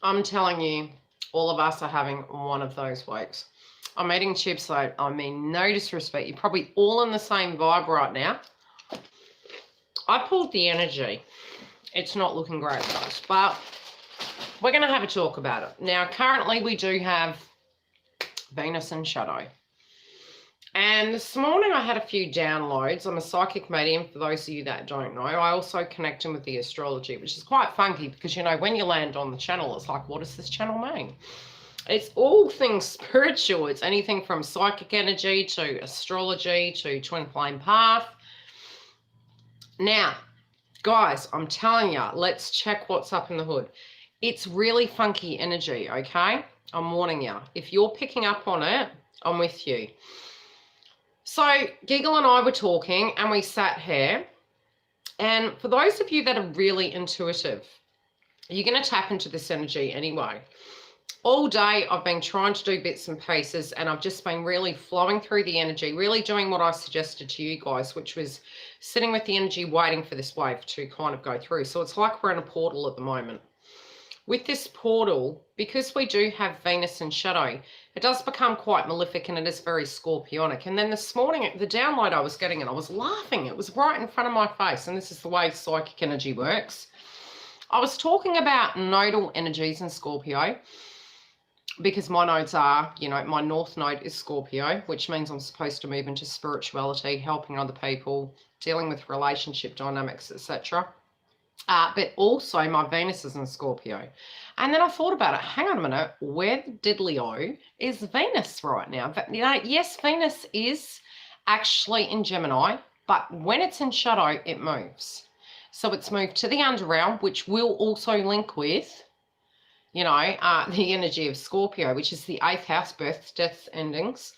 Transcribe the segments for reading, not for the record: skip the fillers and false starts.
I'm telling you, all of us are having one of those weeks. I'm eating chips, so I mean no disrespect. You're probably all in the same vibe right now. I pulled the energy. It's not looking great, guys, but we're going to have a talk about it. Now, currently we do have Venus in shadow. And this morning I had a few downloads. I'm a psychic medium, for those of you that don't know. I also connect in with the astrology, which is quite funky because, you know, when you land on the channel, it's like, what does this channel mean? It's all things spiritual. It's anything from psychic energy to astrology to twin flame path. Now, guys, I'm telling you, let's check what's up in the hood. It's really funky energy, okay? I'm warning you. If you're picking up on it, I'm with you. So Giggle and I were talking and we sat here. And for those of you that are really intuitive, you're going to tap into this energy anyway. All day I've been trying to do bits and pieces and I've just been really flowing through the energy, really doing what I suggested to you guys, which was sitting with the energy waiting for this wave to kind of go through. So it's like we're in a portal at the moment. With this portal, because we do have Venus in shadow, it does become quite malefic and it is very scorpionic. And then this morning, the download I was getting, and I was laughing. It was right in front of my face. And this is the way psychic energy works. I was talking about nodal energies in Scorpio because my nodes are, you know, my north node is Scorpio, which means I'm supposed to move into spirituality, helping other people, dealing with relationship dynamics, etc. But also my Venus is in Scorpio. And then I thought about it. Hang on a minute. Where the diddly-o is Venus right now? But, you know, yes, Venus is actually in Gemini, but when it's in shadow, it moves. So it's moved to the underrealm, which will also link with, you know, the energy of Scorpio, which is the 8th house, births, deaths, endings.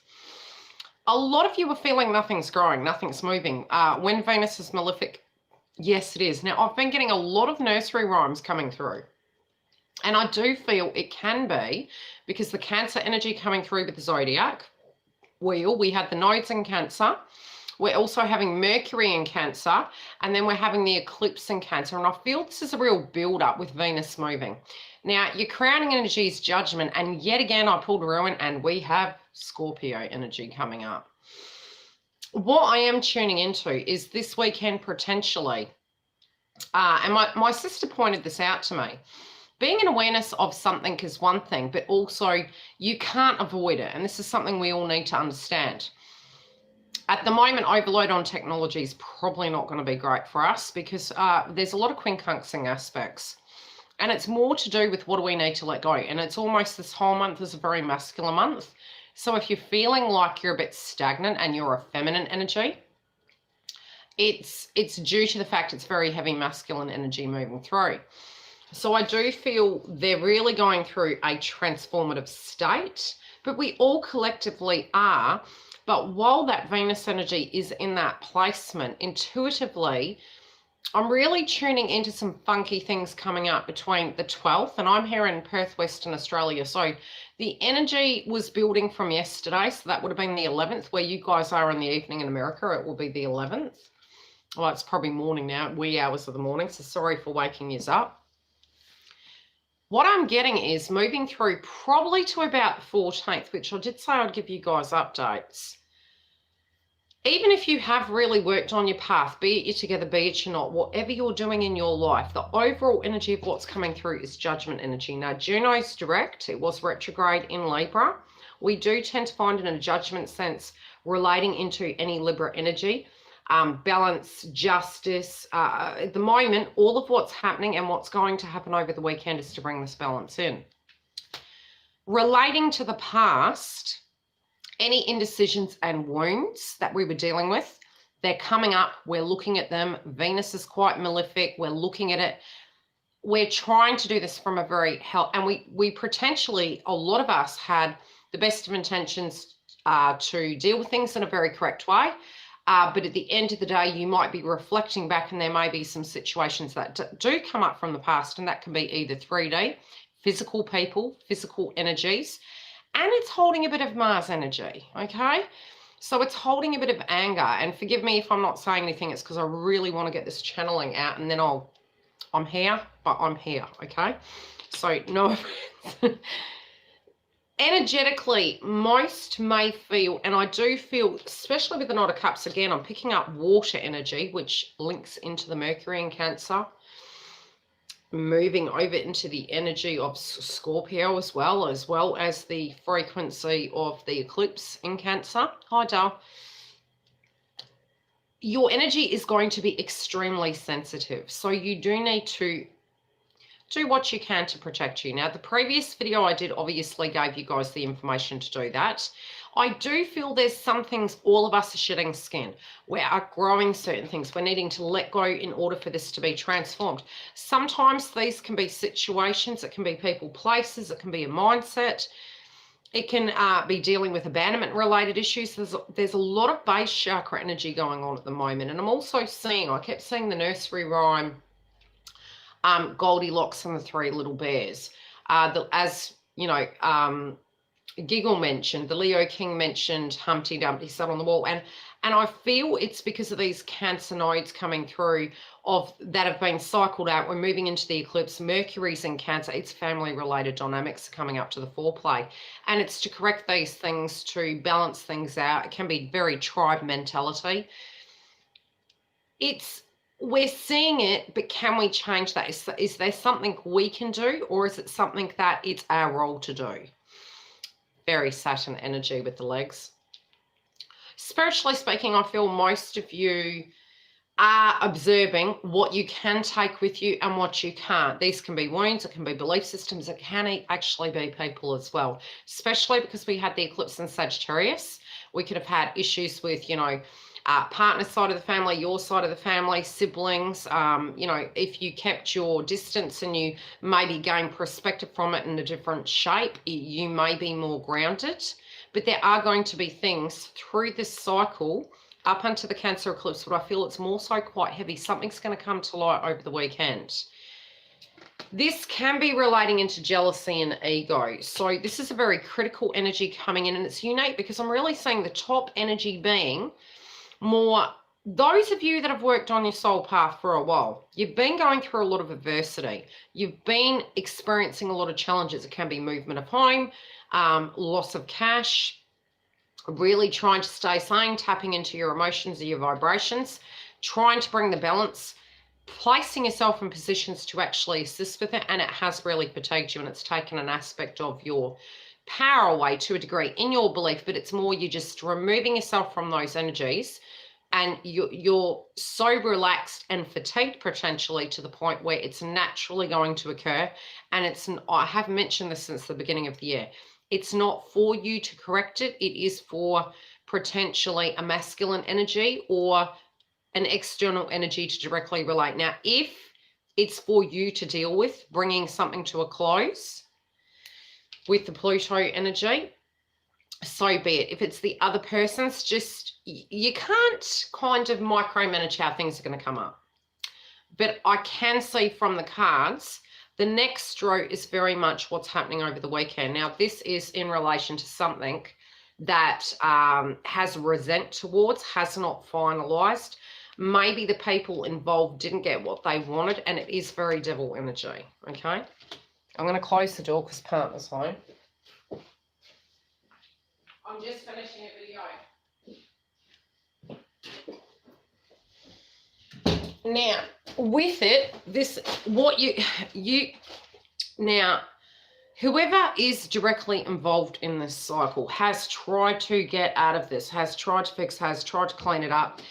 A lot of you are feeling nothing's growing, nothing's moving. When Venus is malefic, yes, it is. Now, I've been getting a lot of nursery rhymes coming through. And I do feel it can be because the Cancer energy coming through with the Zodiac wheel, we had the nodes in Cancer. We're also having Mercury in Cancer. And then we're having the eclipse in Cancer. And I feel this is a real build-up with Venus moving. Now, your crowning energy is Judgment. And yet again, I pulled Ruin and we have Scorpio energy coming up. What I am tuning into is this weekend potentially, and my sister pointed this out to me, being an awareness of something is one thing, but also you can't avoid it. And this is something we all need to understand. At the moment, overload on technology is probably not going to be great for us because there's a lot of quincunxing aspects. And it's more to do with what do we need to let go. And it's almost this whole month is a very masculine month. So if you're feeling like you're a bit stagnant and you're a feminine energy, it's due to the fact it's very heavy masculine energy moving through. So I do feel they're really going through a transformative state, but we all collectively are. But while that Venus energy is in that placement, intuitively, I'm really tuning into some funky things coming up between the 12th, and I'm here in Perth, Western Australia. So the energy was building from yesterday, so that would have been the 11th, where you guys are in the evening in America. It will be the 11th. Well, it's probably morning now, wee hours of the morning, so sorry for waking you up. What I'm getting is moving through probably to about the 14th, which I did say I'd give you guys updates. Even if you have really worked on your path, be it you're together, be it you're not, whatever you're doing in your life, the overall energy of what's coming through is Judgment energy. Now, Juno's direct. It was retrograde in Libra. We do tend to find in a judgment sense relating into any Libra energy, balance, justice. At the moment, all of what's happening and what's going to happen over the weekend is to bring this balance in. Relating to the past, any indecisions and wounds that we were dealing with, they're coming up. We're looking at them. Venus is quite malefic. We're looking at it. We're trying to do this from a very and we potentially, a lot of us had the best of intentions to deal with things in a very correct way. But at the end of the day, you might be reflecting back and there may be some situations that do come up from the past, and that can be either 3D, physical people, physical energies, and it's holding a bit of Mars energy, okay? So it's holding a bit of anger, and forgive me if I'm not saying anything, it's because I really want to get this channeling out, and then I'll I'm here, but I'm here, okay? So, no offense. Energetically, most may feel, and I do feel, especially with the Knight of Cups, again, I'm picking up water energy, which links into the Mercury in Cancer, moving over into the energy of Scorpio as well as the frequency of the eclipse in Cancer. Hi, Dal. Your energy is going to be extremely sensitive, so you do need to do what you can to protect you. Now, the previous video I did obviously gave you guys the information to do that. I do feel there's some things all of us are shedding skin. We're outgrowing certain things. We're needing to let go in order for this to be transformed. Sometimes these can be situations, it can be people, places, it can be a mindset. It can be dealing with abandonment related issues. There's a lot of base chakra energy going on at the moment. And I'm also seeing, I kept seeing the nursery rhyme, Goldilocks and the Three Little Bears. As you know, Giggle mentioned, the Leo King mentioned Humpty Dumpty sat on the wall, and I feel it's because of these Cancer nodes coming through that have been cycled out. We're moving into the eclipse. Mercury's in Cancer. It's family related dynamics coming up to the foreplay, and it's to correct these things, to balance things out. It can be very tribe mentality. We're seeing it, but can we change that? Is there something we can do, or is it something that it's our role to do? Very Saturn energy with the legs. Spiritually speaking, I feel most of you are observing what you can take with you and what you can't. These can be wounds, it can be belief systems, it can actually be people as well, especially because we had the eclipse in Sagittarius. We could have had issues with, you know, partner side of the family, your side of the family, siblings. You know, if you kept your distance and you maybe gained perspective from it in a different shape, you may be more grounded. But there are going to be things through this cycle up unto the Cancer eclipse, but I feel it's more so quite heavy. Something's going to come to light over the weekend. This can be relating into jealousy and ego. So this is a very critical energy coming in, and it's unique because I'm really seeing the top energy being more those of you that have worked on your soul path for a while. You've been going through a lot of adversity. You've been experiencing a lot of challenges. It can be movement of home, loss of cash, really trying to stay sane, tapping into your emotions and your vibrations, trying to bring the balance, placing yourself in positions to actually assist with it, and it has really fatigued you, and it's taken an aspect of your power away to a degree in your belief, but it's more you're just removing yourself from those energies, and you're so relaxed and fatigued potentially to the point where it's naturally going to occur. And I have mentioned this since the beginning of the year. It's not for you to correct it. It is for potentially a masculine energy or an external energy to directly relate. Now, if it's for you to deal with bringing something to a close with the Pluto energy, so be it. If it's the other person's, just, you can't kind of micromanage how things are going to come up. But I can see from the cards, the next stroke is very much what's happening over the weekend. Now, this is in relation to something that has resent towards, has not finalized. Maybe the people involved didn't get what they wanted, and it is very devil energy, okay? I'm going to close the door because partner's home. I'm just finishing a video. Now, with it, now, whoever is directly involved in this cycle has tried to get out of this, has tried to fix, has tried to clean it up,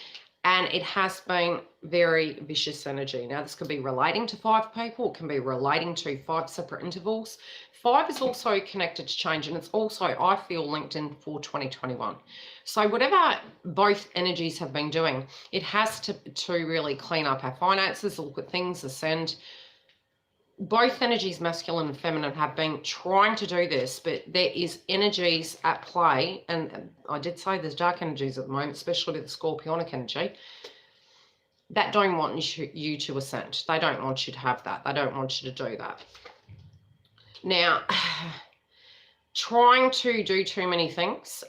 and it has been very vicious energy. Now, this could be relating to 5 people. It can be relating to 5 separate intervals. 5 is also connected to change, and it's also, I feel, linked in for 2021. So whatever both energies have been doing, it has to really clean up our finances, look at things, ascend. Both energies, masculine and feminine, have been trying to do this, but there is energies at play, and I did say there's dark energies at the moment, especially the scorpionic energy, that don't want you to ascend. They don't want you to have that. They don't want you to do that. Now, trying to do too many things,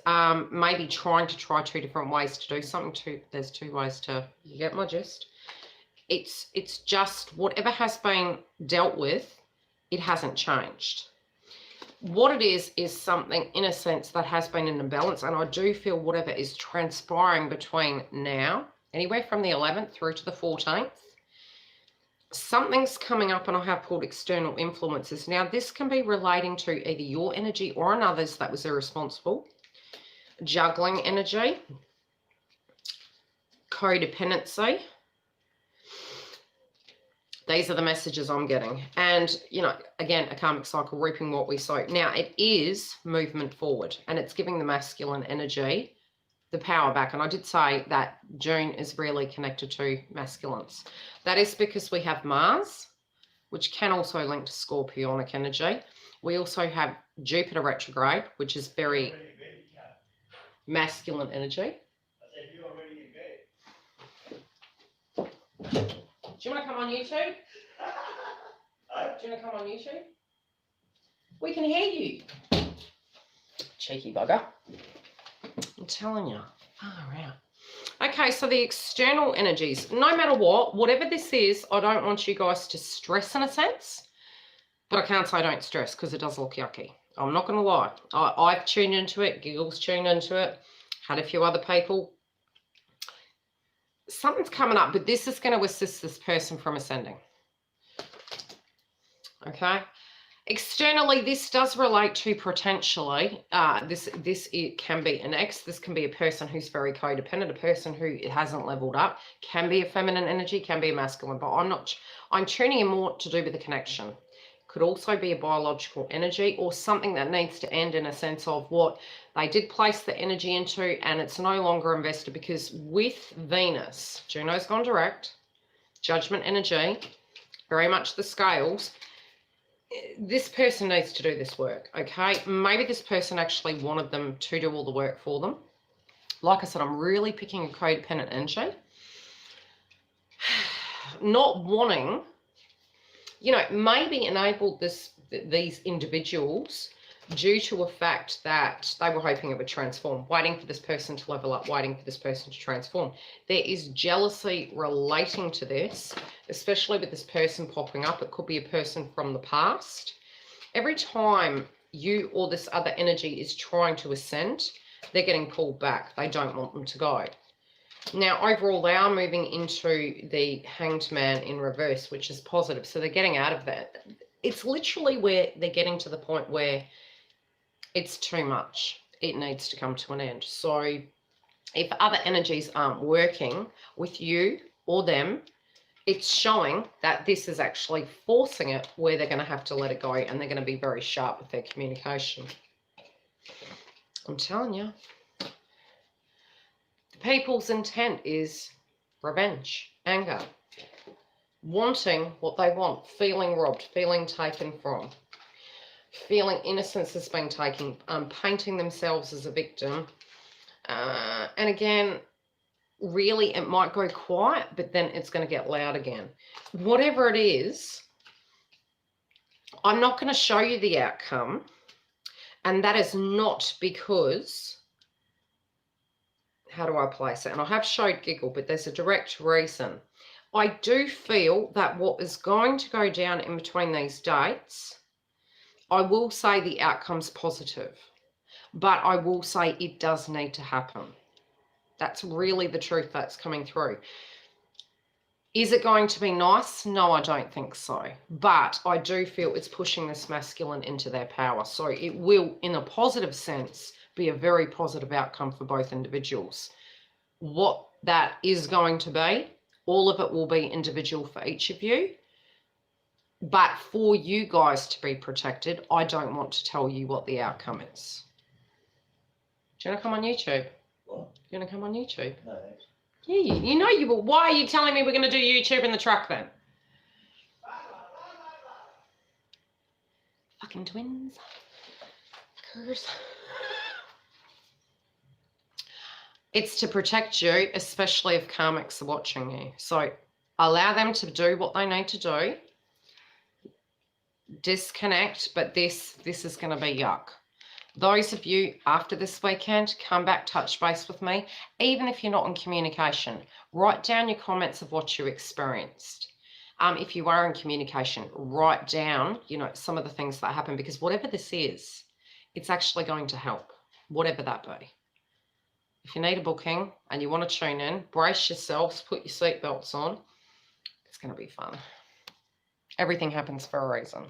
maybe trying to try 2 different ways to do something. There's 2 ways to, you get my gist. It's just whatever has been dealt with, it hasn't changed. What it is something, in a sense, that has been in imbalance. And I do feel whatever is transpiring between now, anywhere from the 11th through to the 14th, something's coming up, and I have pulled external influences. Now, this can be relating to either your energy or another's that was irresponsible, juggling energy, codependency. These are the messages I'm getting. And, you know, again, a karmic cycle, reaping what we sow. Now, it is movement forward, and it's giving the masculine energy the power back. And I did say that June is really connected to masculines. That is because we have Mars, which can also link to Scorpionic energy. We also have Jupiter retrograde, which is very masculine energy. Do you want to come on YouTube? Do you want to come on YouTube? We can hear you. Cheeky bugger. I'm telling you. Far out. Okay, so the external energies, no matter what, whatever this is, I don't want you guys to stress in a sense. But I can't say don't stress because it does look yucky. I'm not going to lie. I've tuned into it. Giggles tuned into it. Had a few other people. Something's coming up, but this is going to assist this person from ascending. Okay. Externally, this does relate to potentially, it can be an ex, this can be a person who's very codependent, a person who hasn't leveled up, can be a feminine energy, can be a masculine, but I'm tuning in more to do with the connection. Could also be a biological energy or something that needs to end, in a sense of what they did place the energy into, and it's no longer invested, because with Venus, Juno's gone direct, judgment energy, very much the scales. This person needs to do this work, okay? Maybe this person actually wanted them to do all the work for them. Like I said, I'm really picking a codependent energy. Not wanting, you know, maybe enabled these individuals due to a fact that they were hoping it would transform, waiting for this person to level up, waiting for this person to transform. There is jealousy relating to this, especially with this person popping up. It could be a person from the past. Every time you or this other energy is trying to ascend, they're getting pulled back. They don't want them to go. Now, overall, they are moving into the Hanged Man in reverse, which is positive. So they're getting out of that. It's literally where they're getting to the point where it's too much. It needs to come to an end. So if other energies aren't working with you or them, it's showing that this is actually forcing it where they're going to have to let it go, and they're going to be very sharp with their communication. I'm telling you. The people's intent is revenge, anger, wanting what they want, feeling robbed, feeling taken from, feeling innocence has been taken, painting themselves as a victim. And again, really, it might go quiet, but then it's going to get loud again. Whatever it is, I'm not going to show you the outcome. And that is not because, how do I place it? And I have showed Giggle, but there's a direct reason. I do feel that what is going to go down in between these dates, I will say the outcome's positive, but I will say it does need to happen. That's really the truth that's coming through. Is it going to be nice? No, I don't think so. But I do feel it's pushing this masculine into their power. So it will, in a positive sense, be a very positive outcome for both individuals. What that is going to be, all of it will be individual for each of you. But for you guys to be protected, I don't want to tell you what the outcome is. Do you want to come on YouTube? What? You want to come on YouTube? No. Yeah, you know you will. Why are you telling me we're going to do YouTube in the truck then? Fucking twins. Curse. It's to protect you, especially if karmics are watching you. So allow them to do what they need to do. Disconnect, but this is going to be yuck. Those of you after this weekend, come back, touch base with me. Even if you're not in communication, write down your comments of what you experienced. If you are in communication, write down, some of the things that happen, because whatever this is, it's actually going to help, whatever that be. If you need a booking and you want to tune in, brace yourselves, put your seatbelts on. It's going to be fun. Everything happens for a reason.